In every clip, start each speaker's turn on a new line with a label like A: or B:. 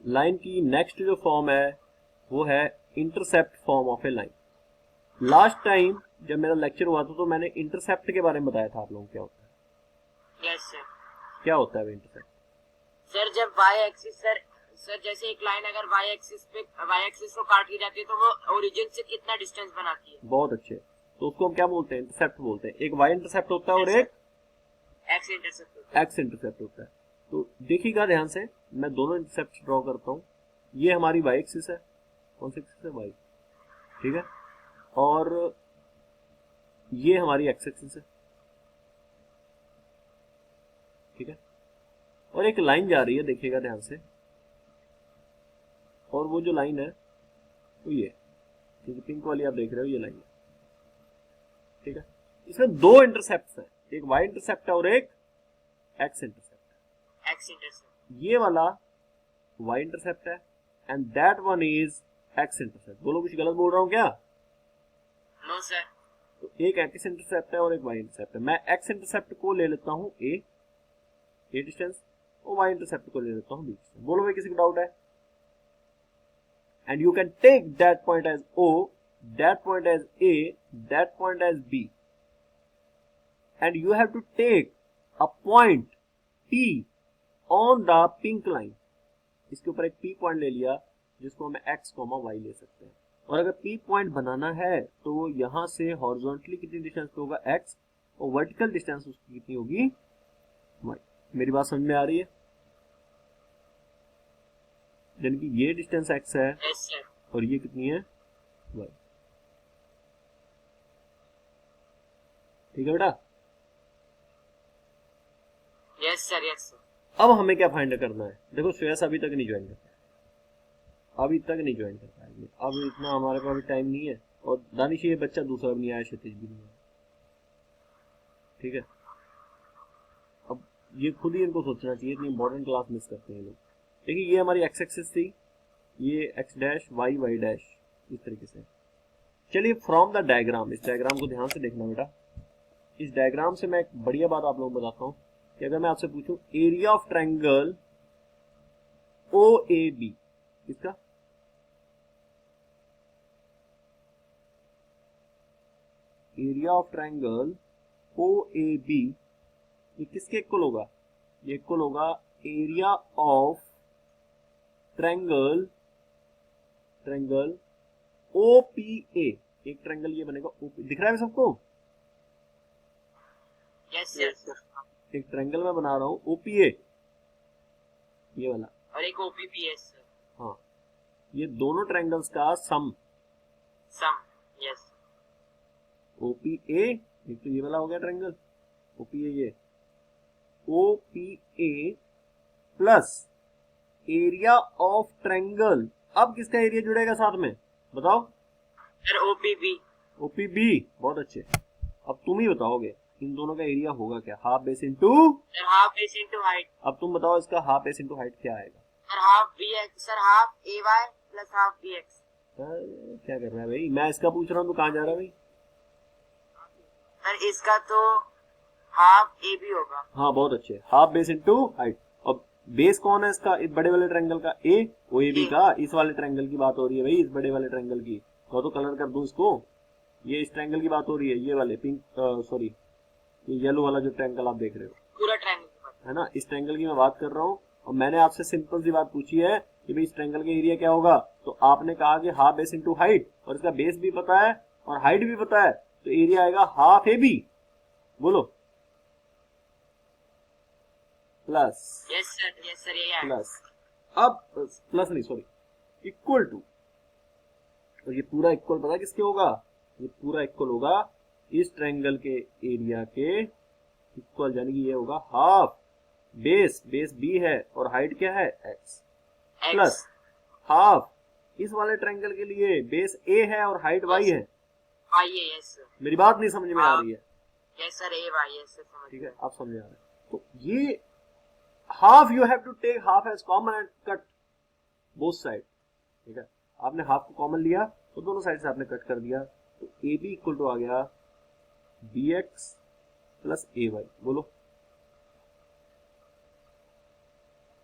A: Line की next जो form है वो है intercept form of A line. Last time जब मेरा लेक्चर हुआ था तो मैंने इंटरसेप्ट के बारे में बताया था आप लोगों को क्या होता है।
B: Yes sir.
A: क्या होता है वो इंटरसेप्ट?
B: सर जब वाई एक्सिस सर जैसे एक लाइन अगर वाई एक्सिस को काट दी जाती है तो वो ओरिजिन से कितना डिस्टेंस बनाती है।
A: बहुत अच्छे। तो उसको हम क्या बोलते हैं? इंटरसेप्ट बोलते हैं। एक वाई इंटरसेप्ट होता है और एक
B: एक्स इंटरसेप्ट
A: एक्स इंटरसेप्ट होता है। तो देखिएगा ध्यान से, मैं दोनों इंटरसेप्ट ड्रॉ करता हूँ। ये हमारी वाई एक्सिस है। कौन सी एक्सिस है? वाई। ठीक है। और ये हमारी एक्स एक्सिस है। ठीक है। और एक लाइन जा रही है, देखिएगा ध्यान से, और वो जो लाइन है वो ये पिंक वाली आप देख रहे हो, ये लाइन है। ठीक है। इसमें दो इंटरसेप्ट हैं, एक वाई इंटरसेप्ट है और एक एक्स इंटरसेप्ट। ये वाला वाई इंटरसेप्ट है and that one is X intercept. बोलो कुछ गलत बोल रहा हूं क्या?
B: No sir.
A: तो एक एक्स इंटरसेप्ट है और एक वाई इंटरसेप्ट है। मैं एक्स इंटरसेप्ट को ले लेता हूं ए डिस्टेंस, और वाई इंटरसेप्ट को ले लेता हूं बी डिस्टेंस। बोलो भाई किसी को डाउट है? And you can take that point as O, that point as A, that point as B, and you have to take a पॉइंट P on the pink line. इसके ऊपर एक P पॉइंट ले लिया जिसको हम x, y ले सकते हैं। और अगर P पॉइंट बनाना है तो यहां से हॉरिजॉन्टली कितनी डिस्टेंस पे होगा? x, और वर्टिकल डिस्टेंस उसकी कितनी होगी? y। मेरी बात समझ में आ रही है? यानी कि ये डिस्टेंस x है और ये कितनी है? y। ठीक है बेटा?
B: Yes sir, yes sir.
A: अब हमें क्या फाइंड करना है? देखो श्रेयस अभी तक नहीं ज्वाइन कर पाया, अभी तक नहीं ज्वाइन कर पाएंगे। अब इतना हमारे पास भी टाइम नहीं है, और दानिश ये बच्चा दूसरा भी नहीं आया, क्षितिज भी नहीं आया। ठीक है। अब ये खुद ही इनको सोचना चाहिए, इतनी इंपॉर्टेंट क्लास मिस करते हैं लोग। देखिए ये हमारी एक्स एक्सिस थी, ये X dash Y Y dash, इस तरीके से। चलिए फ्रॉम द डायग्राम, इस डायग्राम को ध्यान से देखना बेटा। इस डायग्राम से मैं एक बढ़िया बात आप लोगों को बताता हूँ कि अगर मैं आपसे पूछूं area of triangle O A B, इसका area of triangle O A B, ये किसके इक्वल होगा? ये इक्वल होगा area of triangle O P A. एक ट्रायंगल ये बनेगा OP, दिख रहा है सबको?
B: Yes sir.
A: एक ट्रायंगल मैं बना रहा हूँ OPA, ये वाला,
B: और एक OPPS सर।
A: हाँ, ये दोनों ट्रायंगल्स का सम।
B: यस।
A: OPA, एक तो ये वाला हो गया ट्रायंगल OPA, ये OPA plus area of triangle. अब किसका एरिया जुड़ेगा साथ में, बताओ?
B: Sir OPB।
A: बहुत अच्छे। अब तुम ही बताओगे इन दोनों का एरिया होगा क्या? Half base into
B: half base into height.
A: अब तुम बताओ इसका हाफ बेस इंटू हाइट क्या आएगा?
B: Sir half BX, sir half AY plus half BX।
A: क्या कर रहा है भाई? मैं इसका पूछ रहा हूँ, तू कहाँ जा रहा है भाई?
B: सर इसका तो हाफ AB होगा।
A: हाँ बहुत अच्छे, हाफ बेस इंटू हाइट। अब बेस कौन है इसका? इस बड़े वाले ट्रायंगल का A, OAB का। इस वाले ट्रायंगल की बात हो रही है भाई, इस बड़े वाले ट्रायंगल की। तो कलर कर दूं इसको, ये इस ट्रायंगल की बात हो रही है, ये वाले पिंक, सॉरी ये येलो वाला जो ट्रायंगल आप देख रहे हो,
B: पूरा ट्रायंगल
A: है ना, इस ट्रायंगल की मैं बात कर रहा हूँ। और मैंने आपसे सिंपल सी बात पूछी है कि भाई इस ट्रायंगल का एरिया क्या होगा, तो आपने कहा कि हाफ बेस इंटू हाइट, और इसका बेस भी पता है और हाइट भी पता है, तो एरिया आएगा हाफ AB। बोलो प्लस।
B: यस सर ये है
A: प्लस, अब प्लस नहीं सॉरी, इक्वल टू, और ये पूरा इक्वल पता किसके होगा? ये पूरा इक्वल होगा इस ट्रायंगल के एरिया के इक्वल, यानी कि ये होगा हाफ बेस B है और हाइट क्या है? X, प्लस हाफ इस वाले ट्रायंगल के लिए बेस A है और हाइट Y है।
B: Yes sir.
A: मेरी बात नहीं समझ में आ रही है?
B: Yes sir AY, yes sir.
A: ठीक है, आप समझ आ रहा है? तो ये half you have to take half as common and cut both side. ठीक है, आपने हाफ को कॉमन लिया तो दोनों साइड से आपने कट कर दिया, तो AB इक्वल टू आ गया BX प्लस AY। बोलो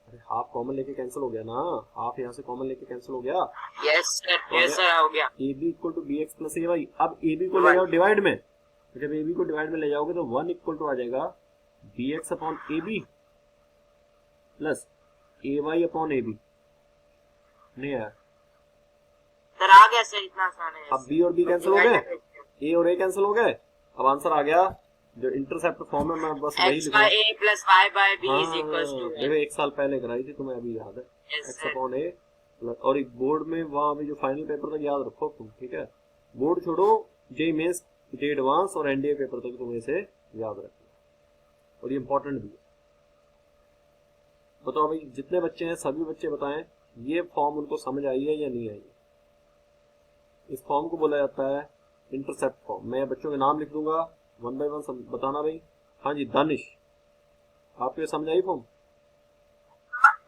A: अरे हाफ कॉमन लेके कैंसिल हो गया ना, हाफ यहाँ से कॉमन लेके कैंसिल हो गया।
B: यस सर हो गया।
A: A B equal to B X plus A Y. अब ए बी को ले जाओ डिवाइड में, तो जब ए बी को डिवाइड में ले जाओगे तो 1 इक्वल टू आ जाएगा B X upon A B plus A Y upon A B. नहीं आया
B: सर, आ गया सर, इतना आसान है।
A: अब बी और बी कैंसिल हो गए, ए और ए कैंसिल हो गए, अब आंसर आ गया। जो इंटरसेप्ट फॉर्म है मैं बस वही
B: x
A: लिख
B: by
A: रहा हूँ।
B: a plus y by b is equals to
A: देखो 1 साल पहले कराई थी तुम्हें, अभी याद है।
B: yes
A: x
B: sir।
A: अपॉन ए, और एक बोर्ड में वहां अभी जो फाइनल पेपर तक याद रखो तुम, ठीक है। बोर्ड छोड़ो, जे मेंस, जे एडवांस और एनडीए पेपर तक तुम्हें इसे याद रखना, और ये इंपॉर्टेंट भी है। बताओ भाई, जितने बच्चे हैं सभी बच्चे बताएं ये फॉर्म उनको समझ आई है या नहीं आई है। इस फॉर्म को बोला जाता है इंटरसेप्ट फॉर्म। मैं बच्चों के नाम लिख दूंगा, 1 बाय 1 बताना भाई। हाँ जी दानिश, आपको ये समझ आई फॉर्म?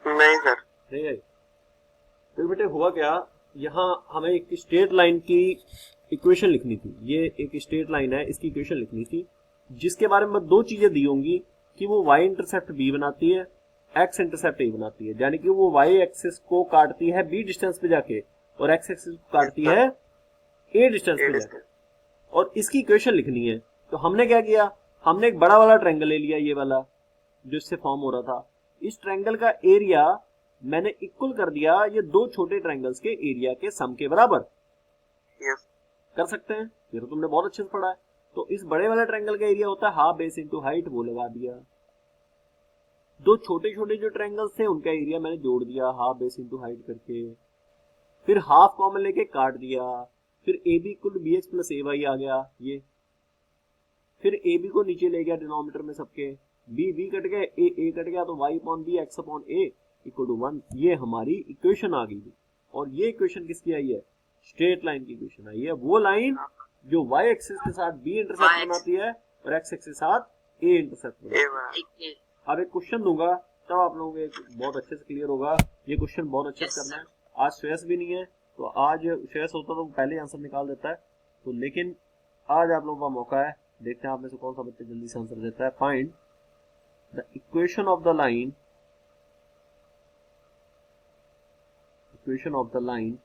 C: नहीं सर।
A: नहीं आई? तो बेटे हुआ क्या, यहाँ हमें एक स्ट्रेट लाइन की इक्वेशन लिखनी थी। ये एक स्ट्रेट लाइन है, इसकी इक्वेशन लिखनी थी, जिसके बारे में दो चीजें दी होंगी कि वो y इंटरसेप्ट b बनाती है, x इंटरसेप्ट a बनाती है। यानी कि वो y एक्सिस को काटती है b डिस्टेंस पे जाके, और x एक्सिस को काटती है a डिस्टेंस पे जाके, और इसकी इक्वेशन लिखनी है। तो हमने क्या किया, हमने एक बड़ा वाला ट्रायंगल ले लिया, ये वाला जो इससे फॉर्म हो रहा था। इस ट्रायंगल का एरिया मैंने इक्वल कर दिया ये दो छोटे ट्रायंगल्स के एरिया के सम के बराबर।
C: यस
A: कर सकते हैं, ये तो तुमने बहुत अच्छे से पढ़ा है। तो इस बड़े वाले ट्रायंगल का एरिया होता है हाफ बेस इंटू हाइट, वो लगा दिया। दो छोटे छोटे जो ट्रायंगल्स थे उनका एरिया मैंने जोड़ दिया हाफ बेस इंटू हाइट करके, फिर हाफ कॉमन लेके काट दिया, फिर A B equal to B X plus A Y आ गया ये, फिर ए बी को नीचे ले गया डिनोमिनेटर में सबके, बी बी कट गए, ए कट गया, तो Y upon B X upon A equal to 1। ये हमारी इक्वेशन आ गई। और ये इक्वेशन किसकी आई है, स्ट्रेट लाइन की इक्वेशन आई है। वो लाइन जो y एक्सिस के साथ b इंटरसेप्ट बनाती है और x एक्सिस के साथ a इंटरसेप्ट बनाती है। अब एक क्वेश्चन दूंगा तब आप लोगों को बहुत अच्छे से क्लियर होगा। ये क्वेश्चन बहुत अच्छे से करना है। आज श्रेयस भी नहीं है, तो आज श्रेयस होता तो पहले आंसर निकाल देता है, तो लेकिन आज आप लोगों का मौका है। देखते हैं आप में से कौन सा बच्चा जल्दी से आंसर देता है। Find the equation of the line, equation of the line.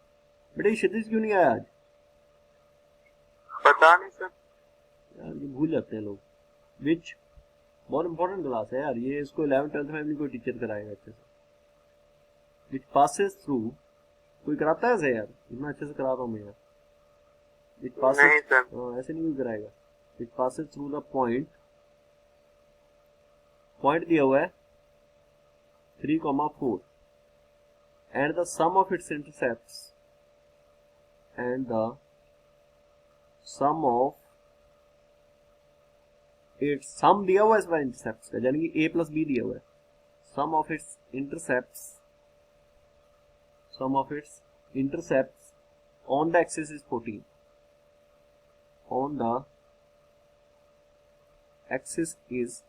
A: बेटा क्षितिज क्यों नहीं आया आज?
C: पता नहीं सर।
A: यार ये भूल जाते हैं लोग। विच बहुत इंपॉर्टेंट क्लास है यार ये, इसको 11th 12th में भी कोई टीचर कराएगा अच्छे से। विच पासेस थ्रू, कोई कराता है ऐसे यार? इतना अच्छे से कराता हूँ मैं यार। विच पासेस,
C: नहीं सर।
A: ऐसे नहीं कोई कराएगा। विच passes through the point, point दिया हुआ है 3,4 and the sum of its intercepts and the sum of its, sum दिया हुआ है इस बार इंटरसेप्ट्स का, यानी कि a प्लस b दिया हुआ है। sum of its intercepts, sum of its intercepts on the axis is 14, on the axis is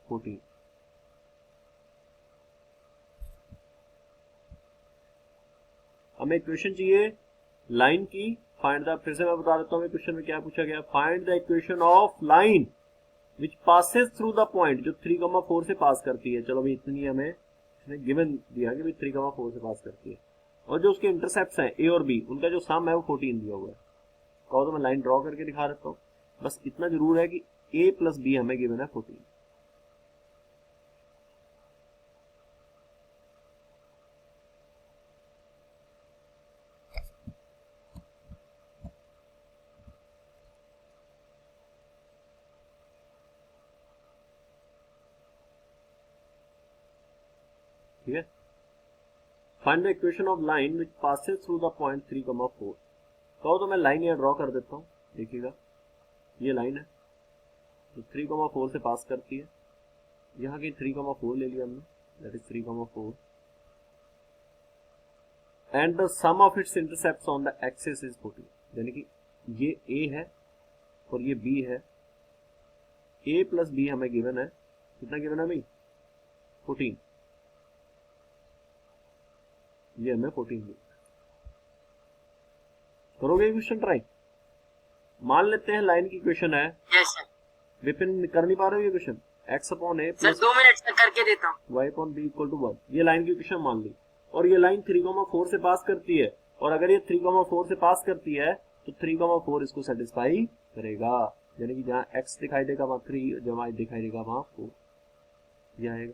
A: 14। हमें इक्वेशन चाहिए लाइन की। फाइंड द, फिर से मैं बता देता हूँ क्वेश्चन में क्या पूछा गया। Find the equation of line which passes through the point, जो 3,4 से पास करती है। चलो भाई इतनी हमें इसने गिवन दिया कि भाई 3,4 से पास करती है, और जो उसके इंटरसेप्ट्स हैं ए और बी, उनका जो सम है वो 14 दिया हुआ है। कहो तो मैं लाइन ड्रॉ करके दिखा देता हूँ। बस इतना जरूर है कि ए प्लस बी हमें गिवन है 14। ठीक है। Find the equation of line which passes through the point 3,4। कहो तो मैं लाइन यहाँ ड्रॉ कर देता हूँ। देखिएगा ये लाइन है जो 3,4 से पास करती है। यहाँ की 3,4 ले लिया हमने, that is 3,4, and the sum of its intercepts on the axis is 14। यानी कि ये ए है और ये बी है। ए प्लस बी हमें गिवन है, कितना गिवन है भाई? 14। ये हमें 14 दी। करोगे क्वेश्चन ट्राई? मान लेते हैं लाइन की क्वेश्चन है।
B: Yes sir.
A: विपिन कर नहीं पा रहे हो ये question? X upon A
B: sir 2 minute तक करके करके देता हूँ।
A: y upon B equal to 1, ये लाइन की इक्वेशन मान ली, और ये लाइन 3,4 से पास करती है, और अगर ये 3,4 से पास करती है तो 3,4 इसको सेटिस्फाई करेगा, यानी कि जहाँ x दिखाई देगा वहाँ 3, जहाँ y दिखाई देगा वहाँ 4, ये आएगा।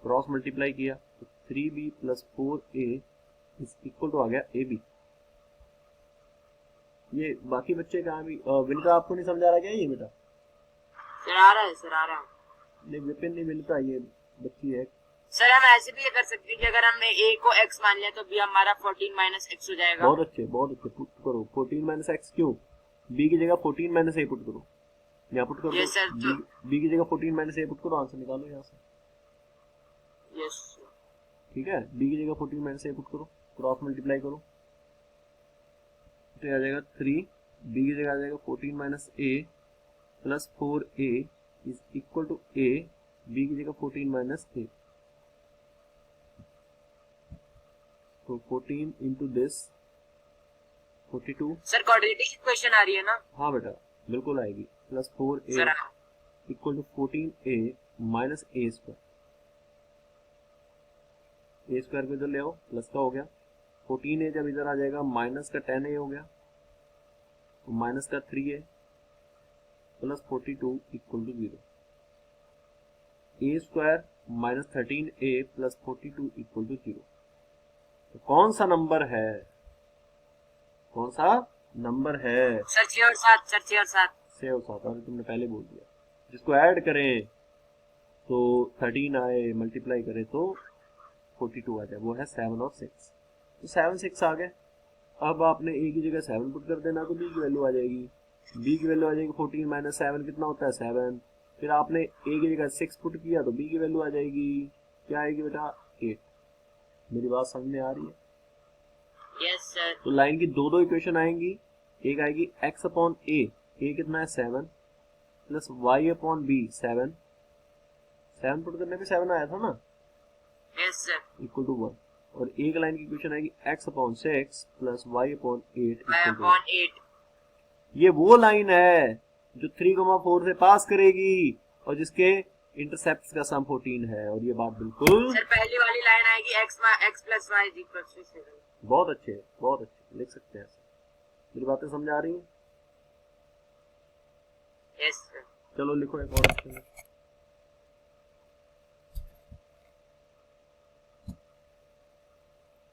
A: क्रॉस मल्टीप्लाई किया तो 3b plus 4a is equal to आ गया ab। ये बाकी बच्चे कहाँ भी विनीता आपको नहीं समझा रहा क्या ये बेटा?
B: सर आ रहा है, सर आ रहा है।
A: नहीं विपिन नहीं, विनीता ये बच्ची है।
B: सर हम ऐसे भी ये कर सकते हैं कि अगर हमने a को x मान लिया तो b हमारा 14 माइनस x हो जाएगा।
A: बहुत अच्छे पुट करो, 14 माइनस एक्स क्यों, b की जगह 14 माइनस a पुट करो, यहाँ पुट करो।
B: Yes sir.
A: b की जगह 14 माइनस a पुट करो, आंसर निकालो यहाँ से।
B: यस
A: ठीक है, b की जगह 14 माइनस a पुट करो, क्रॉस मल्टीप्लाई करो तो आ जाएगा 3, b की जगह आ जाएगा 14 minus a plus 4a is equal to a, b की जगह 14 माइनस a, तो 14 into this 42।
B: Sir quadratic equation आ रही है ना?
A: हाँ बेटा बिल्कुल आएगी, plus 4a
B: sir
A: equal to 14a minus a square, a square को इधर ले आओ, प्लस का हो गया, 14a जब इधर आ जाएगा माइनस का 10a हो गया, तो माइनस का 3a plus 42 equal to 0, a square minus 13a plus 42 equal to 0। तो कौन सा नंबर है, कौन सा नंबर है?
B: सर 6 और 7, सर 6 और 7।
A: 6 और 7, अरे तुमने पहले बोल दिया। जिसको ऐड करें तो 13 आए, मल्टीप्लाई करें तो 42 आ जाए, वो है 7 और 6। तो 7 6 आ गए। अब आपने a की जगह 7 पुट कर देना तो b की वैल्यू आ जाएगी, b की वैल्यू आ जाएगी 14 माइनस 7 कितना होता है 7, फिर आपने a की जगह 6 पुट किया तो b की वैल्यू आ जाएगी, क्या आएगी बेटा 8। मेरी बात समझ में आ रही है?
B: Yes sir.
A: तो लाइन की दो इक्वेशन आएंगी, एक आएगी x अपॉन a कितना है 7 plus y upon b 7 put करने पे 7 आया था ना,
B: यस सर।
A: इक्वल टू 1, और एक लाइन की इक्वेशन आएगी x upon 6 plus y upon 8 equal to
B: 1/8।
A: ये वो लाइन है जो 3,4 से पास करेगी और जिसके इंटरसेप्ट का सम 14 है, और ये बात बिल्कुल
B: सर पहली वाली लाइन आएगी x plus y is equal to 7।
A: बहुत अच्छे लिख सकते हैं। मेरी बातें समझ आ रही हैं?
B: Yes sir.
A: चलो लिखो एक और ऑप्शन है।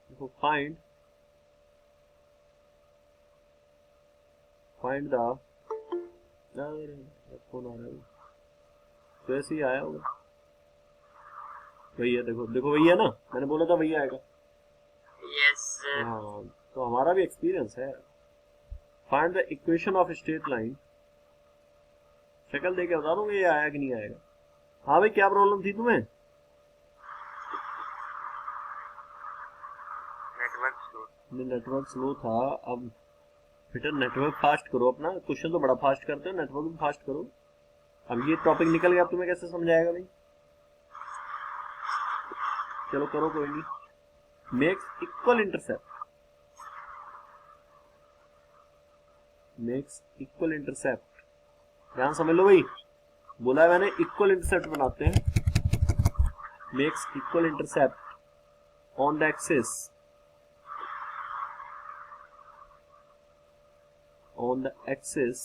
A: देखो फाइंड द फोन आ रहा है, तो ऐसे ही आया होगा भैया, देखो भैया ना, मैंने बोला था भैया आएगा।
B: Yes sir.
A: हाँ तो हमारा भी एक्सपीरियंस है। Find the equation of straight line, शक्ल देके बता दूंगा ये आया कि नहीं आएगा। हाँ भाई क्या प्रॉब्लम थी तुम्हें? नेटवर्क स्लो था। अब बेटा नेटवर्क फास्ट करो अपना, क्वेश्चन तो बड़ा फास्ट करते हो, नेटवर्क भी फास्ट करो। अब ये टॉपिक निकल गया, अब तुम्हें कैसे समझाएगा भाई? चलो करो, कोई नहीं। मेक्स इक्वल इंटरसेप्ट, ध्यान समझ लो भाई, बोला है मैंने इक्वल इंटरसेप्ट बनाते हैं। Makes equal intercept on the axis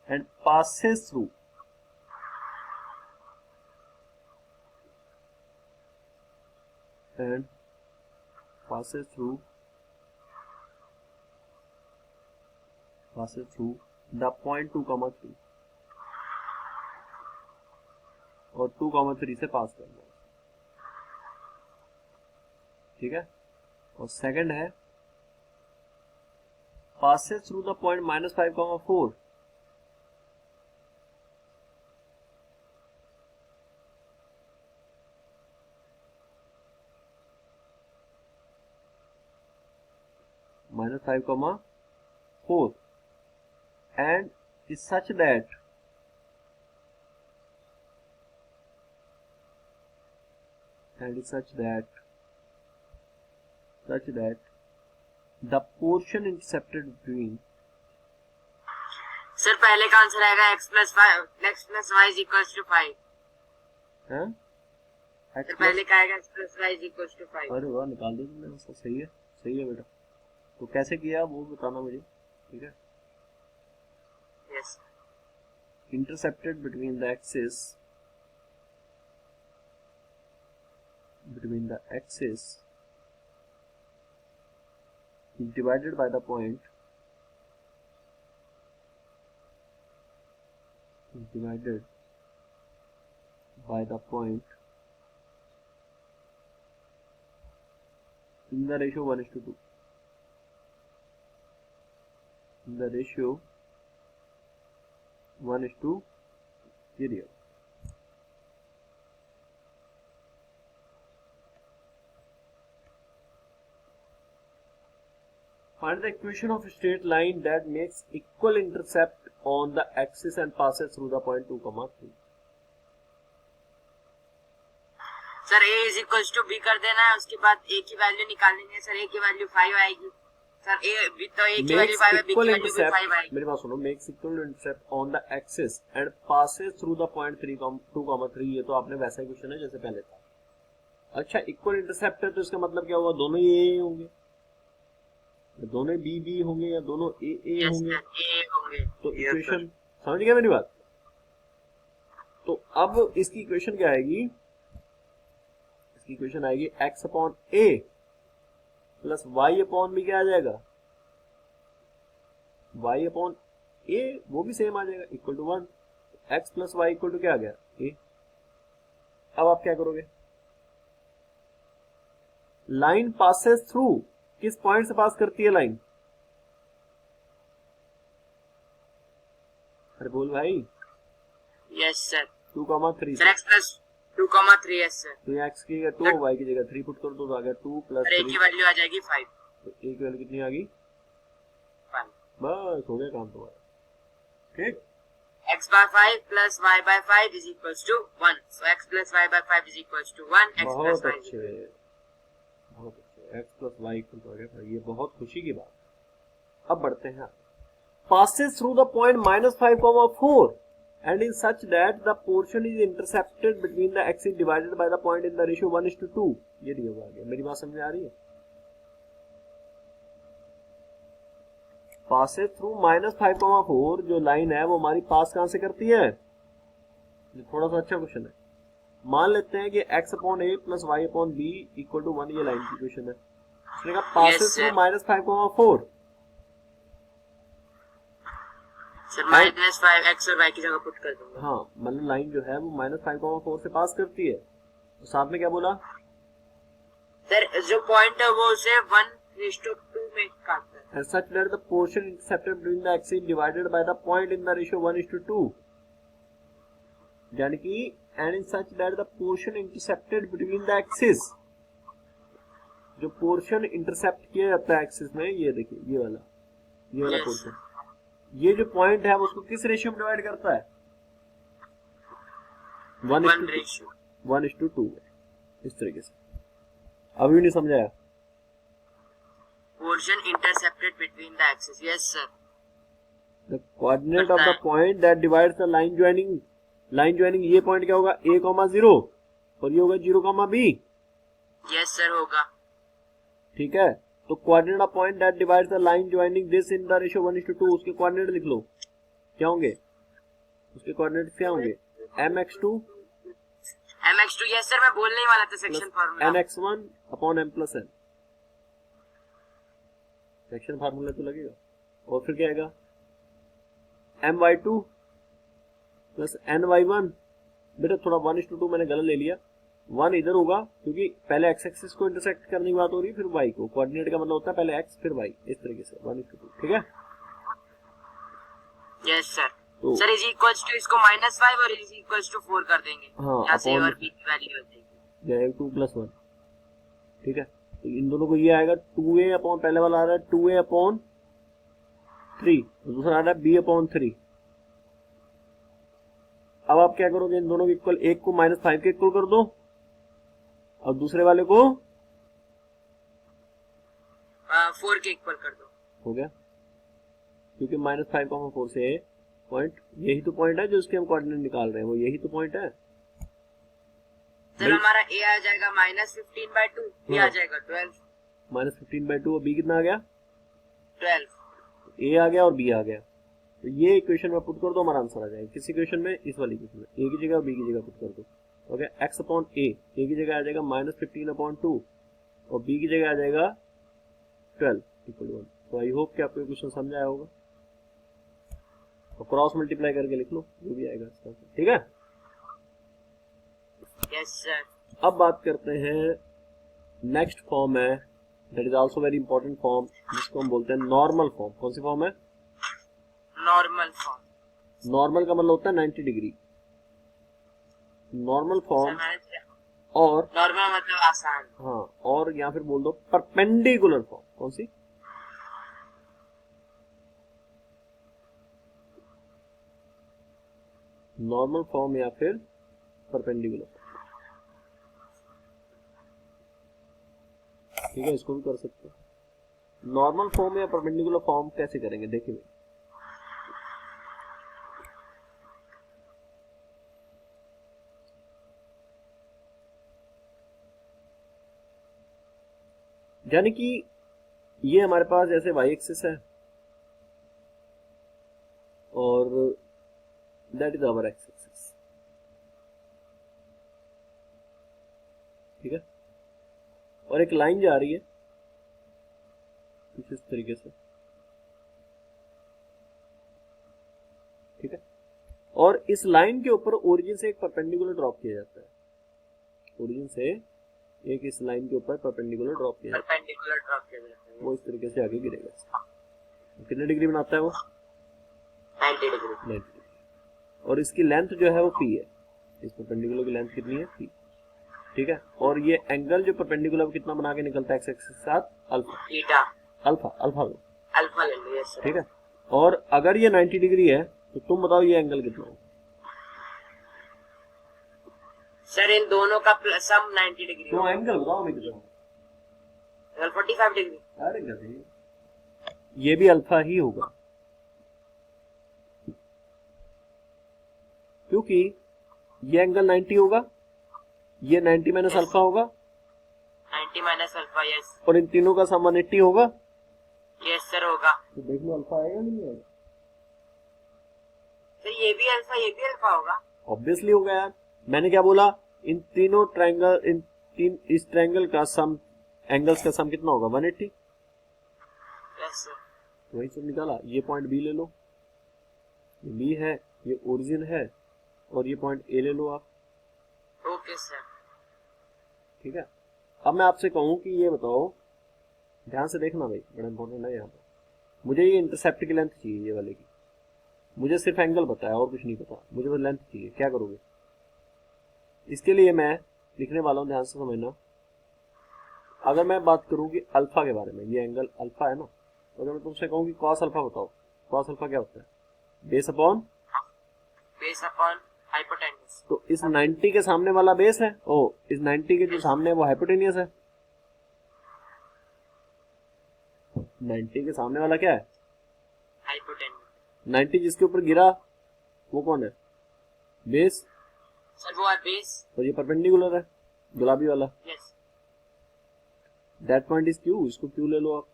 A: and passes through the point 2, 3 और 2, 3 से पास करना, ठीक है। और सेकंड है passes through the point -5, 4 -5, 4 and is such that the portion intercepted between
B: sir पहले का आंसर आएगा x plus y is equal to 5।
A: हैं
B: सर पहले का आएगा x plus y is equal to 5।
A: अरे वाह, निकाल दिया तुमने आंसर। सही है, सही है बेटा। तो कैसे किया वो बताना मुझे, ठीक है।
B: Yes
A: intercepted between the axis is divided by the point in the ratio 1:2, in the ratio 1:0। Find the equation of a straight line that makes equal intercept on the axis and passes through the point 2, 3।
B: Sir a is equal to b कर देना है, उसके बाद a की value निकालेंगे। Sir a की value 5 आएगी। Sir a की वैल्यू 5 है, b की वैल्यू भी 5 आएगी।
A: मेरी बात सुनो, makes equal intercept on the axis and passes through the point 2, 3। ये तो आपने वैसा ही क्वेश्चन है जैसे पहले था। अच्छा, इक्वल इंटरसेप्ट है तो इसका मतलब क्या हुआ? दोनों ही a होंगे, दोनों बी होंगे या दोनों ए होंगे? तो इक्वेशन समझ गया मेरी बात? तो अब इसकी इक्वेशन क्या आएगी? इसकी इक्वेशन आएगी x upon A plus y upon B. क्या आ जाएगा? y अपॉन ए, वो भी सेम आ जाएगा, equal to 1। x plus Y equal to क्या आ गया? ए। अब आप क्या करोगे? लाइन पासेस थ्रू, किस पॉइंट से पास करती है लाइन? अरे बोल भाई।
B: Yes sir.
A: 2,3
B: sir x plus 2,3। Yes sir.
A: तो यहाँ x की जगह 2, y की जगह 3 पुट कर दो तो आ गया 2 प्लस 3।
B: a की वैल्यू आ जाएगी 5।
A: तो a की वैल्यू कितनी आ गई?
B: 5।
A: बस हो गया काम तुम्हारा, ठीक।
B: x by 5 plus y by 5 is equals to 1. So x plus y by 5 is equals to 1. x plus
A: बहुत
B: y
A: अच्छे, बहुत अच्छे। x plus Y equal to आ गया, ये बहुत खुशी की बात। अब बढ़ते हैं। passes through the point -5,4 and in such that the portion is intercepted between the axis divided by the point in the ratio 1:2। ये दिया हुआ आ गया। मेरी बात समझ में आ रही है? passes through -5,4 जो लाइन है वो हमारी पास कहां से करती है? ये थोड़ा सा अच्छा क्वेश्चन है। मान लेते हैं कि x upon A plus Y upon B equal to 1, ये लाइन की क्वेश्चन है। उसने कहा passes through -5,4।
B: Sir minus 5 x और y की जगह पुट कर दूंगा।
A: हाँ, मतलब लाइन जो है वो -5,4 से पास करती है। तो साथ में क्या बोला?
B: सर जो पॉइंट है वो उसे 1:2 में काटता है।
A: And such that the portion intercepted between the axis divided by the point in the ratio 1:2। यानी कि and in such that the portion intercepted between the axis, जो पोर्शन इंटरसेप्ट किया जाता है एक्सिस में, ये देखिए ये वाला पोर्शन, ये जो पॉइंट है वो उसको किस रेशियो में डिवाइड करता है? 1:2। इस तरीके से। अभी नहीं समझाया?
B: Portion intercepted between the axis. Yes sir.
A: The coordinate of the point that divides the line joining, ये पॉइंट क्या होगा? a, 0 और ये होगा 0, b।
B: Yes sir होगा।
A: ठीक है, तो coordinate of point that divides the line joining this in the ratio 1:2, उसके कोऑर्डिनेट लिख लो। क्या होंगे उसके कोऑर्डिनेट? क्या होंगे? mx2।
B: यस सर, मैं बोलने ही वाला था section formula.
A: nx1 upon m plus n। Section formula तो लगेगा। और फिर क्या आएगा? my2 plus ny1। बेटा थोड़ा 1:2 मैंने गलत ले लिया, 1 इधर होगा क्योंकि पहले x एक्सिस को इंटरसेक्ट करने की बात हो रही है, फिर y को। कोऑर्डिनेट का मतलब होता है पहले x फिर y, इस तरीके से 1:2। ठीक है?
B: Yes sir.
A: तो
B: सर इज इक्वल्स टू इसको -5 और इज इक्वल्स टू 4 कर देंगे।
A: हाँ,
B: यहाँ से और b की वैल्यू हो जाएगी
A: जाएगा 2 + 1। ठीक है, तो इन दोनों को ये आएगा 2a अपॉन, पहले वाला आ रहा है 2a अपॉन 3, दूसरा आ रहा है b अपॉन 3। अब आप क्या करोगे? इन दोनों के इक्वल, एक को -5 के इक्वल कर दो और दूसरे वाले को
B: 4 के इक्वल कर दो।
A: हो गया, क्योंकि -5,4 से पॉइंट, यही तो पॉइंट है जो इसके हम कोऑर्डिनेट निकाल रहे हैं, वो यही तो पॉइंट है।
B: सर हमारा ए आ जाएगा -15/2, बी आ जाएगा 12,
A: -15/2 और बी कितना आ गया?
B: 12।
A: ए आ गया और बी आ गया। तो ये इक्वेशन में पुट कर दो, हमारा आंसर आ जाएगा। किस इक्वेशन में? इस वाली इक्वेशन में। ए की जगह और बी की जगह पुट कर दो। ओके, x अपॉन ए की जगह आ जाएगा -15/2 और बी की जगह आ जाएगा 12 इक्वल 1। तो आई होप कि आपको ये क्वेश्चन समझ आया होगा। तो क्रॉस मल्टीप्लाई करके लिख लो जो भी आएगा इसका, ठीक है।
B: Yes sir.
A: अब बात करते हैं नेक्स्ट फॉर्म है, that is also very important form, जिसको हम बोलते हैं नॉर्मल फॉर्म। कौन सी फॉर्म है?
B: Normal form.
A: नॉर्मल का मतलब होता है 90 डिग्री। नॉर्मल फॉर्म और
B: नॉर्मल मतलब आसान।
A: हाँ, और या फिर बोल दो परपेंडिकुलर फॉर्म। कौन सी? नॉर्मल फॉर्म या फिर परपेंडिकुलर फॉर्म, ठीक है, इसको भी कर सकते हो। नॉर्मल फॉर्म या परपेंडिकुलर फॉर्म कैसे करेंगे देखिए। यानी कि ये हमारे पास ऐसे वाई एक्सिस है और that is our X axis, ठीक है, और एक लाइन जा रही है कुछ इस तरीके से, ठीक है, और इस लाइन के ऊपर ओरिजिन से एक परपेंडिकुलर ड्रॉप किया जाता है। ओरिजिन से एक इस लाइन के ऊपर परपेंडिकुलर ड्रॉप किया जाता है, वो इस तरीके से आगे गिरेगा। कितने डिग्री बनाता है वो?
B: 90 डिग्री।
A: 90 डिग्री। और इसकी लेंथ जो है वो पी है। इस परपेंडिकुलर की लेंथ कितनी है? पी, ठीक है। और ये एंगल जो परपेंडिकुलर कितना बना के निकलता है एक्स एक्सिस के साथ? अल्फा।
B: थीटा।
A: अल्फा अल्फा लो,
B: अल्फा ले लो। Yes sir.
A: ठीक है। और अगर ये 90 डिग्री है तो तुम बताओ ये एंगल कितना होगा?
B: सर इन दोनों का सम 90 डिग्री
A: तो
B: होगा।
A: एंगल बताओ मैं कितना होगा?
B: 45 डिग्री।
A: अरे गधे, ये भी अल्फा ही होगा, क्योंकि ये एंगल 90 होगा, ये 90 माइनस अल्फा होगा,
B: 90 माइनस अल्फा। यस।
A: और इन तीनों का सम 180 होगा।
B: यस सर होगा।
A: तो देख लो अल्फा आएगा नहीं आएगा?
B: सर ये भी अल्फा होगा।
A: ऑब्वियसली होगा यार। मैंने क्या बोला? इन तीनों ट्रायंगल, इस ट्रायंगल का सम, एंगल्स का सम कितना होगा? 180।
B: Yes sir.
A: वही सब निकाला। ये पॉइंट बी ले लो, ये बी है, ये ओरिजिन है, और ये पॉइंट ए ले लो आप।
B: Okay sir.
A: ठीक है। अब मैं आपसे कहूं कि ये बताओ, ध्यान से देखना भाई, बड़ा इंपॉर्टेंट है यहाँ पर। मुझे ये इंटरसेप्ट की लेंथ चाहिए, ये वाले की। मुझे सिर्फ एंगल पता है और कुछ नहीं पता, मुझे बस लेंथ चाहिए। क्या करोगे? इसके लिए मैं लिखने वाला हूँ, ध्यान से समझना। अगर मैं बात करूं कि अल्फा के बारे में, ये एंगल अल्फा है ना, तो अगर मैं तुमसे कहूं कि कॉस अल्फा बताओ, कॉस अल्फा क्या होता है? Base upon
B: hypotenuse.
A: तो इस 90 के सामने वाला बेस है, ओ इस 90 के जो सामने है वो हाइपोटेनियस है। 90 के सामने वाला क्या है?
B: हाइपोटेन्यूज।
A: 90 जिसके ऊपर गिरा वो कौन है? बेस।
B: सर वो है बेस।
A: और ये परपेंडिकुलर है, गुलाबी वाला।
B: Yes.
A: That point is Q, इसको क्यू ले लो आप।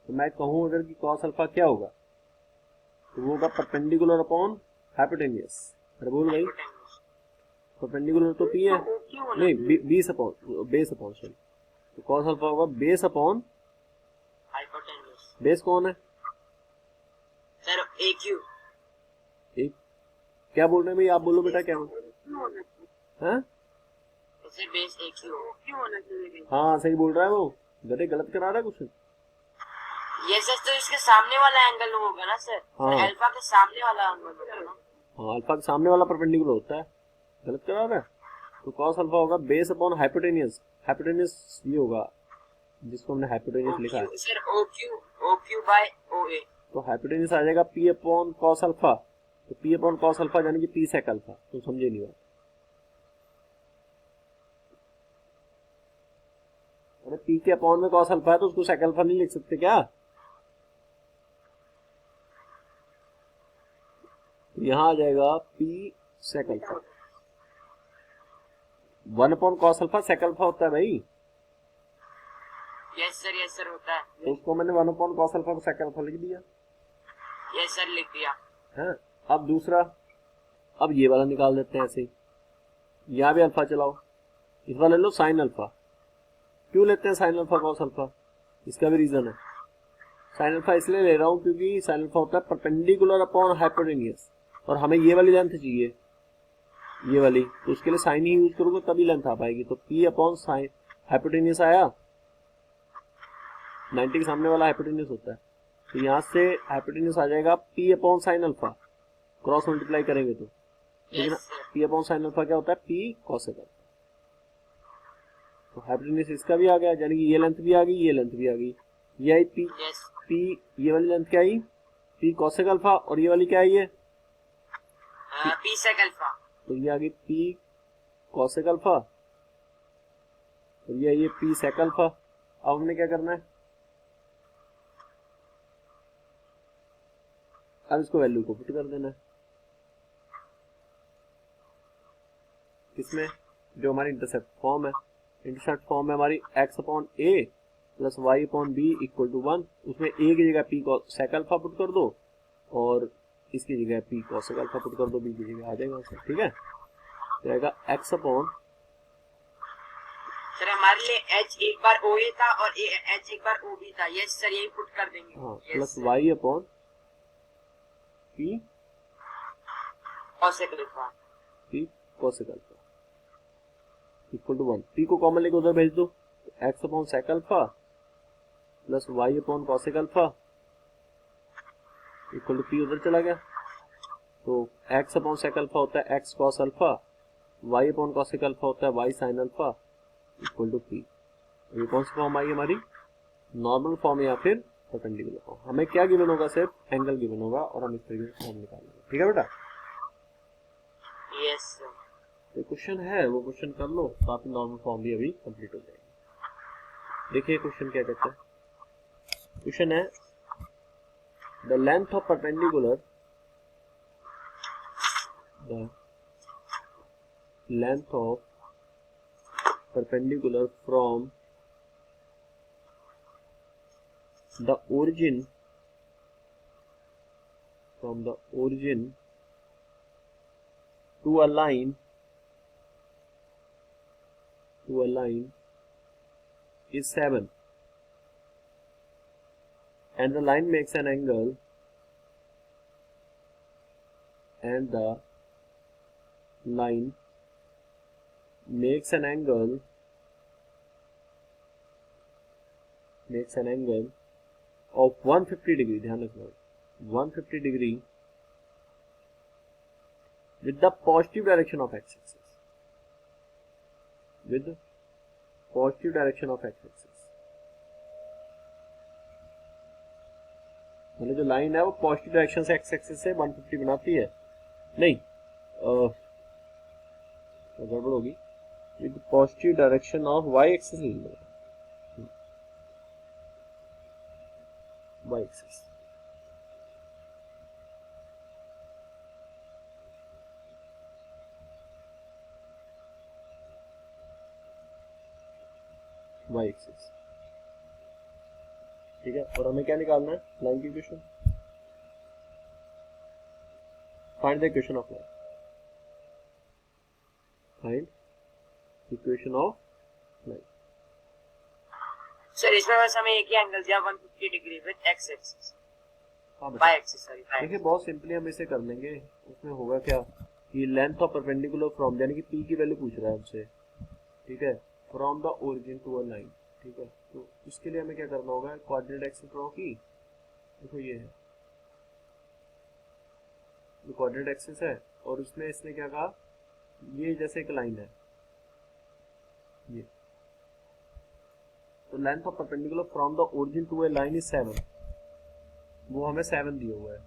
A: तो मैं कहूं अगर कि कॉस अल्फा क्या होगा, तो वो होगा परपेंडिकुलर अपॉन हाइपोटेनियस। अरे बोल भाई, परपेंडिकुलर तो पी है, नहीं बेस अपॉन सॉरी, तो कॉस अल्फा होगा बेस अपॉन
B: हाइपोटेन्यूज।
A: बेस कौन है?
B: Sir AQ।
A: एक क्या बोल रहे हैं भाई? आप बोलो बेटा, क्या बोल हैं?
B: सर बेस AQ क्यों होना चाहिए?
A: हाँ सही बोल रहा है वो, गधे गलत करा रहा है कुछ।
B: ये सर तो इसके सामने वाला एंगल होगा ना सर?
A: हाँ।
B: अल्फा के सामने वाला एंगल होगा ना?
A: हाँ, अल्फा के सामने वाला परपेंडिकुलर होता है, गलत करा रहा है। तो कॉस अल्फा होगा बेस अपॉन हाइपोटेनियस। हाइपोटेनियस ये होगा जिसको हमने हाइपोटेनियस लिखा है।
B: Sir OQ by OA।
A: तो हाइपोटेनियस आ जाएगा पी अपॉन कॉस अल्फा। तो पी अपॉन कॉस अल्फा यानी कि पी सेक अल्फा। तुम समझे नहीं बात? अरे पी के अपॉन में कॉस अल्फा है तो उसको सेक अल्फा नहीं लिख सकते क्या? यहाँ आ जाएगा P sec alpha. 1/cos alpha sec alpha होता है भाई,
B: यस सर होता है।
A: तो उसको मैंने 1/cos अल्फा को सेक अल्फा लिख दिया।
B: यस सर लिख दिया।
A: है। अब दूसरा, अब ये वाला निकाल देते हैं ऐसे ही, यहाँ भी अल्फा चलाओ, इस वाला ले लो साइन अल्फा। क्यों लेते हैं साइन अल्फा कॉस अल्फा, इसका भी रीजन है। साइन अल्फा इसलिए ले रहा हूँ क्योंकि साइन अल्फा होता है परपेंडिकुलर अपॉन हाइपोटेन्यूज, और हमें ये वाली लेंथ चाहिए, ये वाली, तो उसके लिए साइन ही यूज करोगे तभी लेंथ आ पाएगी। तो पी अपॉन साइन हाइपोटेन्यूज आया, 90 के सामने वाला हाइपोटेन्यूज होता है, तो यहाँ से हाइपोटेन्यूज आ जाएगा P upon sine alpha, cross multiply करेंगे तो, लेकिन
B: yes sir.
A: P upon sine alpha क्या होता है, पी कॉसेक अल्फा। तो हाइपोटेन्यूज इसका भी आ गया, यानी कि ये लेंथ भी आ गई, ये लेंथ भी आ गई, ये आई पी,
B: यस
A: पी ये वाली लेंथ क्या आई, पी कॉसेक अल्फा, और ये वाली क्या आई है,
B: पी सेक अल्फा।
A: तो ये आ गई पी कॉसेक अल्फा, और ये पी सेक अल्फा। अब हमने क्या करना है, अब इसको वैल्यू को पुट कर देना है इसमें, जो हमारी इंटरसेप्ट फॉर्म है। इंटरसेप्ट फॉर्म है हमारी x अपॉन a plus y upon b equal to 1। उसमें a की जगह p को सेक अल्फा पुट कर दो, और इसकी जगह p कोसेक अल्फा पुट कर दो, b की जगह आ जाएगा उसमें, ठीक है। तो आएगा x अपॉन,
B: सर हमारे लिए h एक बार OA था और h एक बार OB था। यस सर यही पुट कर देंगे।
A: हाँ,
B: Yes,
A: plus
B: sir.
A: y upon p
B: cosec alpha.
A: p cosec alpha equal to 1। p को कॉमन लेके उधर भेज दो, तो x upon sec alpha plus y upon cosec alpha equal to p उधर चला गया, तो x अपॉन सेक अल्फा होता है x cos alpha, y upon cosec alpha होता है y sine alpha equal to p। ये कौन सी फॉर्म आई हमारी, नॉर्मल फॉर्म या फिर परपेंडिकुलर फॉर्म। हमें क्या गिवन होगा, सिर्फ एंगल गिवन होगा, और हम इस तरीके से फॉर्म निकालेंगे, ठीक है बेटा।
B: Yes sir.
A: तो क्वेश्चन है वो क्वेश्चन कर लो, तो आपकी नॉर्मल फॉर्म भी अभी कंप्लीट हो जाएगी। देखिए क्वेश्चन क्या कहता है, क्वेश्चन है the length of perpendicular, the length of perpendicular from the origin to a line is 7, and the line makes an angle, and the line makes an angle of 150 degree, ध्यान रखना 150 degree with the positive direction of x-axis, with positive direction of x-axis, मतलब जो line है वो positive direction से x-axis से 150 बनाती है, नहीं गड़बड़ होगी, with positive direction of y-axis, y-axis, y-axis, ठीक है। और हमें क्या निकालना है, लाइन की equation, find the equation of line, find equation of line.
B: Sir इसमें बस हमें एक ही एंगल दिया 150 डिग्री विद x एक्सिस,
A: हाँ
B: y
A: बेटा,
B: एक्सिस सॉरी।
A: देखिए बहुत सिंपली हम इसे कर लेंगे। उसमें होगा क्या कि लेंथ ऑफ परपेंडिकुलर फ्रॉम, यानी कि p की वैल्यू पूछ रहा है हमसे, ठीक है, from the origin to a line, ठीक है। तो इसके लिए हमें क्या करना होगा, कोऑर्डिनेट एक्सिस ड्रॉ की, देखो ये है, ये कोऑर्डिनेट एक्सिस है, और उसमें इसने क्या कहा, ये जैसे एक लाइन है ये, तो length of perpendicular from the origin to a line is 7, वो हमें 7 दिया हुआ है,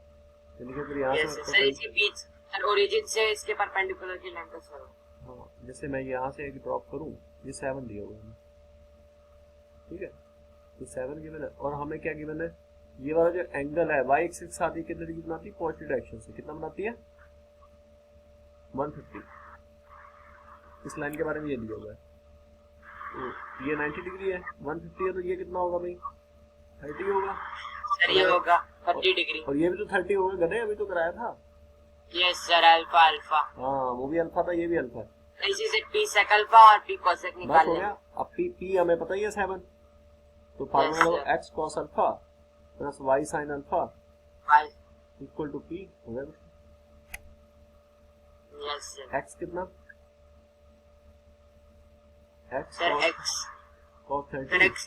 A: यानी कि फिर यहाँ
B: यस
A: से
B: सर इसके बीच सर ओरिजिन से इसके परपेंडिकुलर की लेंथ है सर।
A: हाँ, जैसे मैं यहाँ से एक ड्रॉप करूँ, ये 7 दिया हुआ है, ठीक है, तो 7 गिवन है, और हमें क्या गिवन है, ये वाला जो एंगल है y एक्सिस के साथ ये कितने डिग्री बनाती है, पॉजिटिव डायरेक्शन से कितना बनाती है 150, इस लाइन के बारे में ये दिया हुआ है। तो ये 90 डिग्री है, 150 है, तो ये कितना होगा भाई? 30 होगा
B: सर ये होगा 30 डिग्री।
A: और ये भी तो 30 होगा गधे, अभी तो कराया था।
B: Yes sir, alpha alpha.
A: हाँ वो भी अल्फा था, ये भी अल्फा है।
B: इसी से पी सेक अल्फा और पी कोसेक
A: बस
B: निकाल
A: हो
B: लेंगे।
A: गया। अब पी हमें पता ही है 7, तो फार्मूला
B: sir.
A: लगाओ x cos alpha plus y sin alpha
B: five.
A: Equal to p हो गया।
B: Yes sir.
A: x कितना? x
B: sir
A: cos
B: X
A: cos
B: sir
A: 30
B: X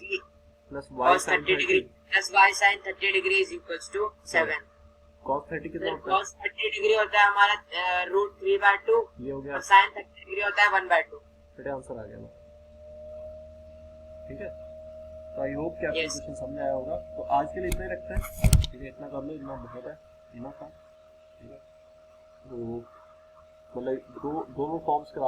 A: plus y
B: cos
A: sin
B: 30 degree
A: 30।
B: Plus Y sine 30 degree is equals to 7।
A: cos 30 कितना
B: sir
A: होता है?
B: cos 30 degree होता है हमारा √3/2
A: ये हो गया,
B: और साइन 30 डिग्री होता है 1/2।
A: फिर आंसर आ गया हमारा। ठीक है, तो आई होप कि आपको
B: Yes.
A: क्वेश्चन समझ आया होगा। तो आज के लिए इतना ही रखते हैं। ठीक है, इतना कर लो, इतना बहुत है, इतना था। ठीक है, तो मतलब दोनों फॉर्म्स करा